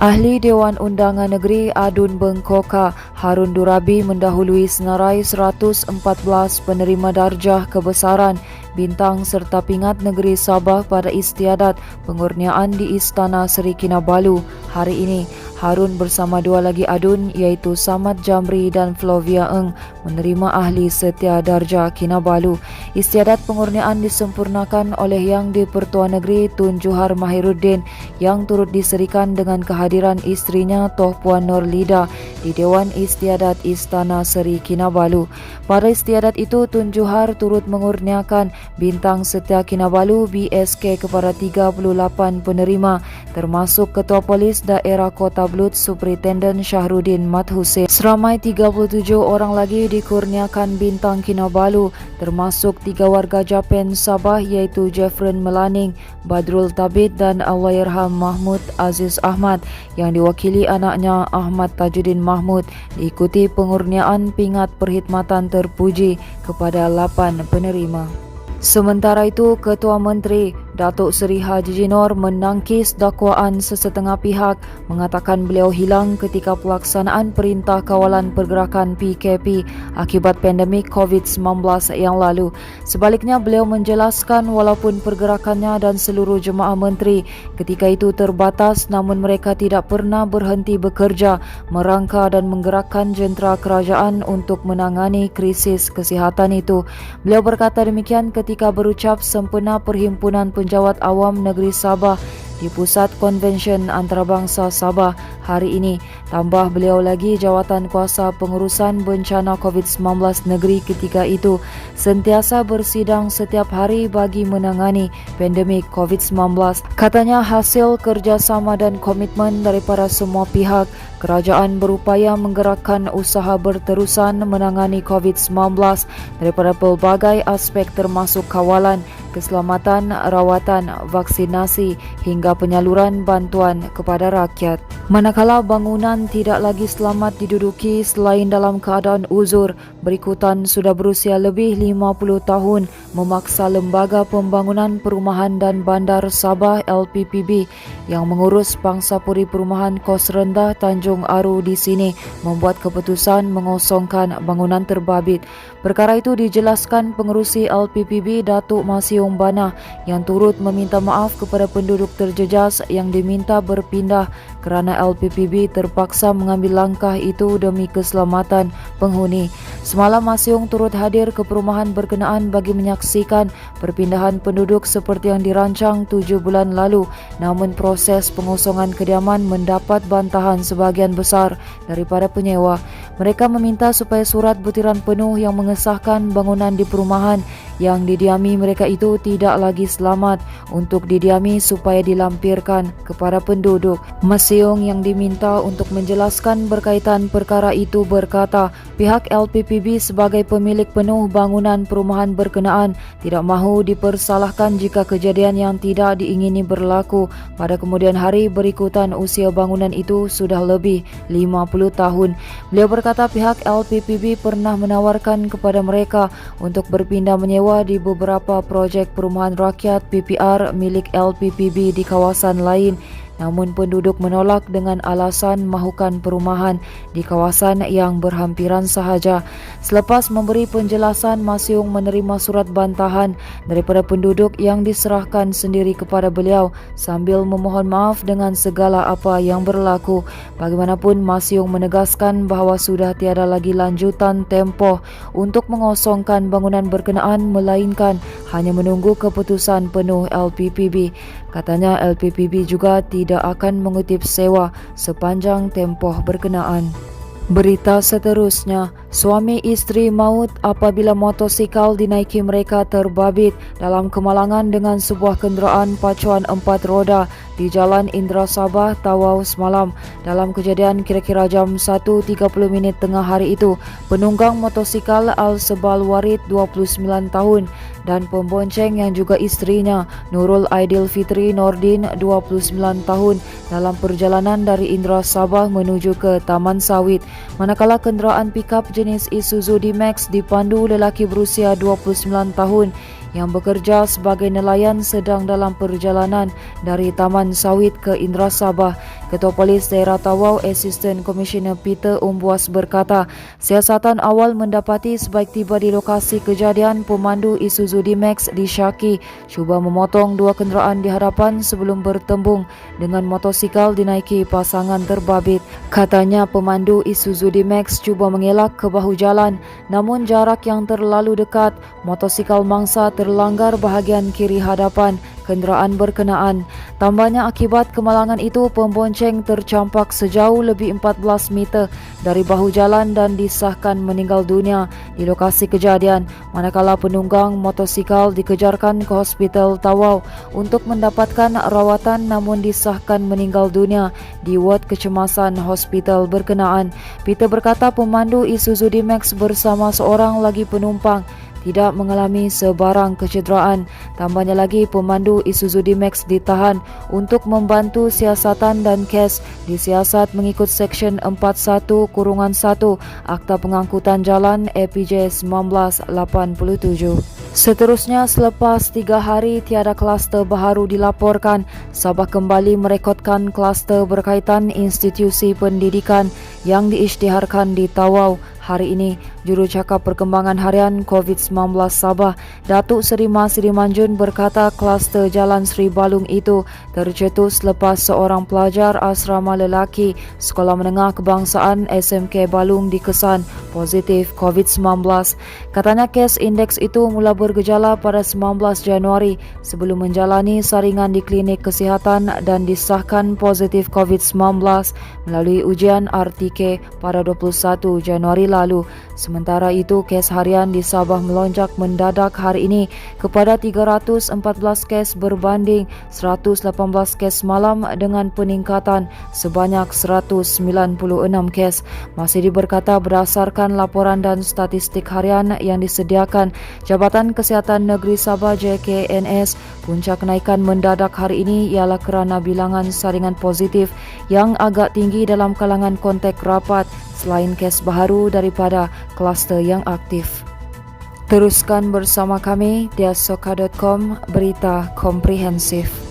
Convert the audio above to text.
Ahli Dewan Undangan Negeri Adun Bengkoka Harun Durabi mendahului senarai 114 penerima darjah kebesaran, bintang serta pingat negeri Sabah pada istiadat pengurniaan di Istana Seri Kinabalu hari ini. Harun bersama dua lagi adun iaitu Samad Jamri dan Flovia Eng menerima ahli setia darjah Kinabalu. Istiadat pengurniaan disempurnakan oleh Yang di-Pertua Negeri Tun Johar Mahiruddin yang turut diserikan dengan kehadiran isterinya Toh Puan Nurlida di Dewan Istiadat Istana Seri Kinabalu. Pada istiadat itu, Tun Johar turut mengurniakan bintang setia Kinabalu BSK kepada 38 penerima termasuk Ketua Polis Daerah Kota Blut Superintenden Syahrudin Mat Hussein. Seramai 37 orang lagi dikurniakan bintang Kinabalu termasuk 3 warga Japan Sabah iaitu Jeffren Melaning, Badrul Tabid dan Allahyarham Mahmud Aziz Ahmad yang diwakili anaknya Ahmad Tajuddin Mahmud. Diikuti pengurniaan pingat perkhidmatan terpuji kepada 8 penerima. Sementara itu, Ketua Menteri Datuk Seri Haji Jinor menangkis dakwaan sesetengah pihak mengatakan beliau hilang ketika pelaksanaan Perintah Kawalan Pergerakan PKP akibat pandemik COVID-19 yang lalu. Sebaliknya, beliau menjelaskan walaupun pergerakannya dan seluruh jemaah menteri ketika itu terbatas, namun mereka tidak pernah berhenti bekerja, merangka dan menggerakkan jentera kerajaan untuk menangani krisis kesihatan itu. Beliau berkata demikian ketika berucap sempena Perhimpunan Penjawat Awam Negeri Sabah di Pusat Konvensyen Antarabangsa Sabah hari ini. Tambah beliau lagi jawatan kuasa pengurusan bencana COVID-19 negeri ketika itu sentiasa bersidang setiap hari bagi menangani pandemik COVID-19. Katanya hasil kerjasama dan komitmen daripada semua pihak, kerajaan berupaya menggerakkan usaha berterusan menangani COVID-19 daripada pelbagai aspek termasuk kawalan, keselamatan, rawatan, vaksinasi hingga penyaluran bantuan kepada rakyat. Manakala bangunan tidak lagi selamat diduduki selain dalam keadaan uzur, berikutan sudah berusia lebih 50 tahun memaksa Lembaga Pembangunan Perumahan dan Bandar Sabah LPPB yang mengurus Pangsapuri Perumahan Kos Rendah Tanjung Aru di sini membuat keputusan mengosongkan bangunan terbabit. Perkara itu dijelaskan pengerusi LPPB Datuk Masiung Bana yang turut meminta maaf kepada penduduk terjejas yang diminta berpindah kerana LPPB terpaksa mengambil langkah itu demi keselamatan penghuni. Semalam Masiung turut hadir ke perumahan berkenaan bagi menyaksikan perpindahan penduduk seperti yang dirancang 7 bulan lalu, namun proses pengosongan kediaman mendapat bantahan sebahagian besar daripada penyewa. Mereka meminta supaya surat butiran penuh yang mengesahkan bangunan di perumahan yang didiami mereka itu tidak lagi selamat untuk didiami supaya dilampirkan kepada penduduk. Masiung yang diminta untuk menjelaskan berkaitan perkara itu berkata, pihak LPPB sebagai pemilik penuh bangunan perumahan berkenaan tidak mahu dipersalahkan jika kejadian yang tidak diingini berlaku pada kemudian hari berikutan usia bangunan itu sudah lebih 50 tahun. Beliau berkata pihak LPPB pernah menawarkan kepada mereka untuk berpindah menyewa di beberapa projek perumahan rakyat PPR milik LPPB di kawasan lain, namun penduduk menolak dengan alasan mahukan perumahan di kawasan yang berhampiran sahaja. Selepas memberi penjelasan, Masiung menerima surat bantahan daripada penduduk yang diserahkan sendiri kepada beliau sambil memohon maaf dengan segala apa yang berlaku. Bagaimanapun, Masiung menegaskan bahawa sudah tiada lagi lanjutan tempoh untuk mengosongkan bangunan berkenaan melainkan hanya menunggu keputusan penuh LPPB. Katanya LPPB juga tidak akan mengutip sewa sepanjang tempoh berkenaan. Berita seterusnya, suami isteri maut apabila motosikal dinaiki mereka terbabit dalam kemalangan dengan sebuah kenderaan pacuan 4 roda di Jalan Indra Sabah, Tawau semalam. Dalam kejadian kira-kira jam 1.30 tengah hari itu, penunggang motosikal Al-Sebal Warid 29 tahun dan pembonceng yang juga isterinya Nurul Aidil Fitri Nordin 29 tahun dalam perjalanan dari Indra Sabah menuju ke Taman Sawit. Manakala kenderaan pikap jenis Isuzu D-Max dipandu lelaki berusia 29 tahun yang bekerja sebagai nelayan sedang dalam perjalanan dari Taman Sawit ke Indra Sabah. Ketua Polis Daerah Tawau Assistant Commissioner Peter Umbuas berkata, siasatan awal mendapati sebaik tiba di lokasi kejadian, pemandu Isuzu D-Max disyaki cuba memotong dua kenderaan di hadapan sebelum bertembung dengan motosikal dinaiki pasangan terbabit. Katanya pemandu Isuzu D-Max cuba mengelak ke bahu jalan, namun jarak yang terlalu dekat, motosikal mangsa terlanggar bahagian kiri hadapan kenderaan berkenaan. Tambahnya akibat kemalangan itu, pembonceng tercampak sejauh lebih 14 meter dari bahu jalan dan disahkan meninggal dunia di lokasi kejadian, manakala penunggang motosikal dikejarkan ke Hospital Tawau untuk mendapatkan rawatan namun disahkan meninggal dunia di ward kecemasan hospital berkenaan. Peter berkata pemandu Isuzu D-Max bersama seorang lagi penumpang tidak mengalami sebarang kecederaan. Tambahnya lagi, pemandu Isuzu D-Max ditahan untuk membantu siasatan dan kes disiasat mengikut Seksyen 41-1 Akta Pengangkutan Jalan APJ 1987. Seterusnya, selepas 3 hari tiada kluster baharu dilaporkan, Sabah kembali merekodkan kluster berkaitan institusi pendidikan yang diisytiharkan di Tawau. Hari ini, Jurucakap Perkembangan Harian COVID-19 Sabah, Datuk Seri Mas Sri Manjun berkata kluster Jalan Sri Balung itu tercetus selepas seorang pelajar asrama lelaki Sekolah Menengah Kebangsaan SMK Balung dikesan positif COVID-19. Katanya kes indeks itu mula bergejala pada 19 Januari sebelum menjalani saringan di klinik kesihatan dan disahkan positif COVID-19 melalui ujian RTK pada 21 Januari lalu. Sementara itu, kes harian di Sabah melonjak mendadak hari ini kepada 314 kes berbanding 118 kes malam dengan peningkatan sebanyak 196 kes. Masih berkata berdasarkan laporan dan statistik harian yang disediakan Jabatan Kesihatan Negeri Sabah JKNS, puncak kenaikan mendadak hari ini ialah kerana bilangan saringan positif yang agak tinggi dalam kalangan kontak rapat selain kes baharu daripada kluster yang aktif. Teruskan bersama kami di asoka.com, berita komprehensif.